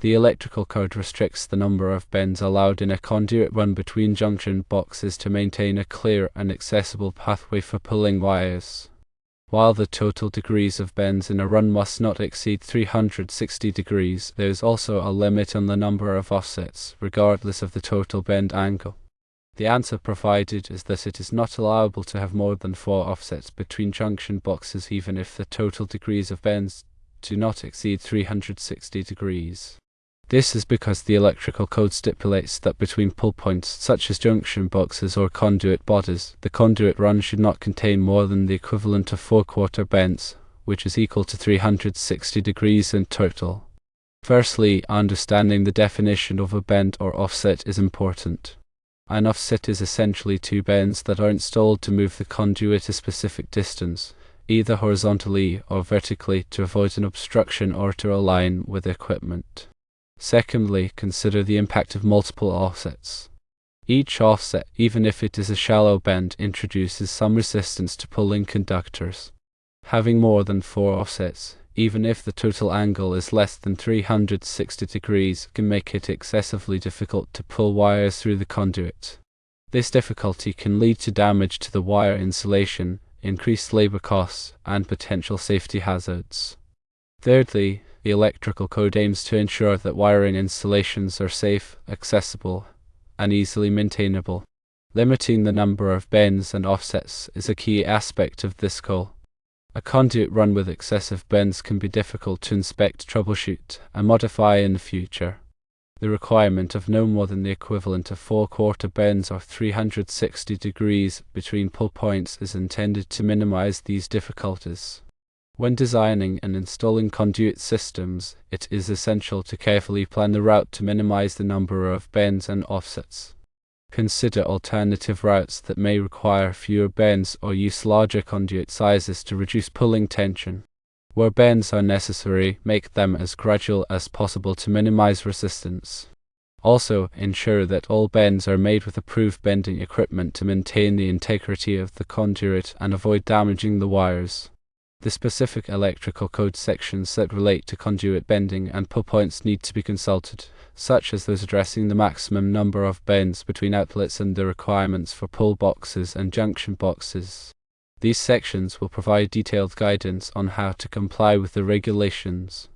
The electrical code restricts the number of bends allowed in a conduit run between junction boxes to maintain a clear and accessible pathway for pulling wires. While the total degrees of bends in a run must not exceed 360 degrees, there is also a limit on the number of offsets, regardless of the total bend angle. The answer provided is that it is not allowable to have more than 4 offsets between junction boxes even if the total degrees of bends do not exceed 360 degrees. This is because the electrical code stipulates that between pull points, such as junction boxes or conduit bodies, the conduit run should not contain more than the equivalent of 4/4 bends, which is equal to 360 degrees in total. Firstly, understanding the definition of a bend or offset is important. An offset is essentially 2 bends that are installed to move the conduit a specific distance, either horizontally or vertically, to avoid an obstruction or to align with the equipment. Secondly, consider the impact of multiple offsets. Each offset, even if it is a shallow bend, introduces some resistance to pulling conductors. Having more than 4 offsets, even if the total angle is less than 360 degrees, can make it excessively difficult to pull wires through the conduit. This difficulty can lead to damage to the wire insulation, increased labor costs, and potential safety hazards. Thirdly, the electrical code aims to ensure that wiring installations are safe, accessible, and easily maintainable. Limiting the number of bends and offsets is a key aspect of this goal. A conduit run with excessive bends can be difficult to inspect, troubleshoot, and modify in the future. The requirement of no more than the equivalent of 4/4 bends or 360 degrees between pull points is intended to minimize these difficulties. When designing and installing conduit systems, it is essential to carefully plan the route to minimize the number of bends and offsets. Consider alternative routes that may require fewer bends or use larger conduit sizes to reduce pulling tension. Where bends are necessary, make them as gradual as possible to minimize resistance. Also, ensure that all bends are made with approved bending equipment to maintain the integrity of the conduit and avoid damaging the wires. The specific electrical code sections that relate to conduit bending and pull points need to be consulted, such as those addressing the maximum number of bends between outlets and the requirements for pull boxes and junction boxes. These sections will provide detailed guidance on how to comply with the regulations.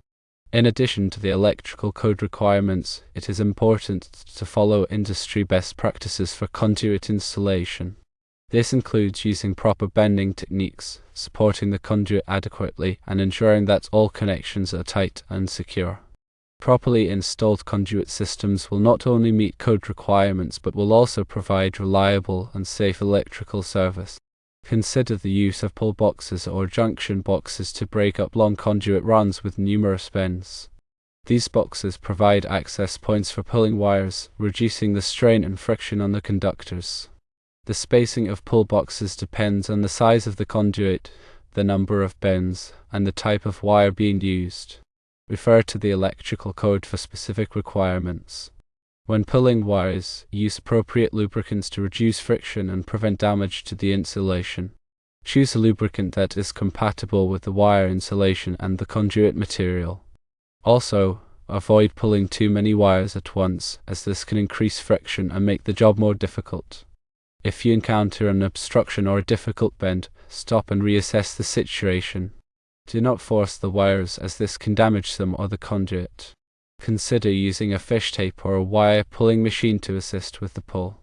In addition to the electrical code requirements, it is important to follow industry best practices for conduit installation. This includes using proper bending techniques, supporting the conduit adequately, and ensuring that all connections are tight and secure. Properly installed conduit systems will not only meet code requirements but will also provide reliable and safe electrical service. Consider the use of pull boxes or junction boxes to break up long conduit runs with numerous bends. These boxes provide access points for pulling wires, reducing the strain and friction on the conductors. The spacing of pull boxes depends on the size of the conduit, the number of bends, and the type of wire being used. Refer to the electrical code for specific requirements. When pulling wires, use appropriate lubricants to reduce friction and prevent damage to the insulation. Choose a lubricant that is compatible with the wire insulation and the conduit material. Also, avoid pulling too many wires at once, as this can increase friction and make the job more difficult. If you encounter an obstruction or a difficult bend, stop and reassess the situation. Do not force the wires, as this can damage them or the conduit. Consider using a fish tape or a wire pulling machine to assist with the pull.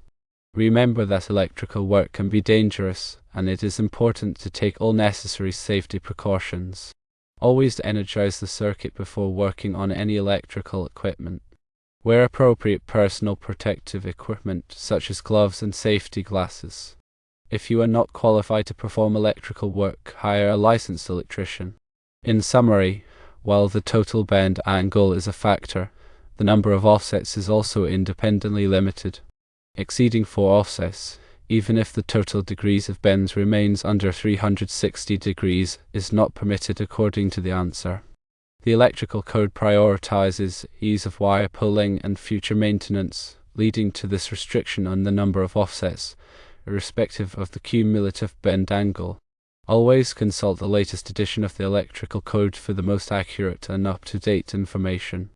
Remember that electrical work can be dangerous, and it is important to take all necessary safety precautions. Always energize the circuit before working on any electrical equipment. Wear appropriate personal protective equipment such as gloves and safety glasses. If you are not qualified to perform electrical work, hire a licensed electrician. In summary, while the total bend angle is a factor, the number of offsets is also independently limited. Exceeding 4 offsets, even if the total degrees of bends remains under 360 degrees, is not permitted according to the answer. The electrical code prioritizes ease of wire pulling and future maintenance, leading to this restriction on the number of offsets, irrespective of the cumulative bend angle. Always consult the latest edition of the electrical code for the most accurate and up-to-date information.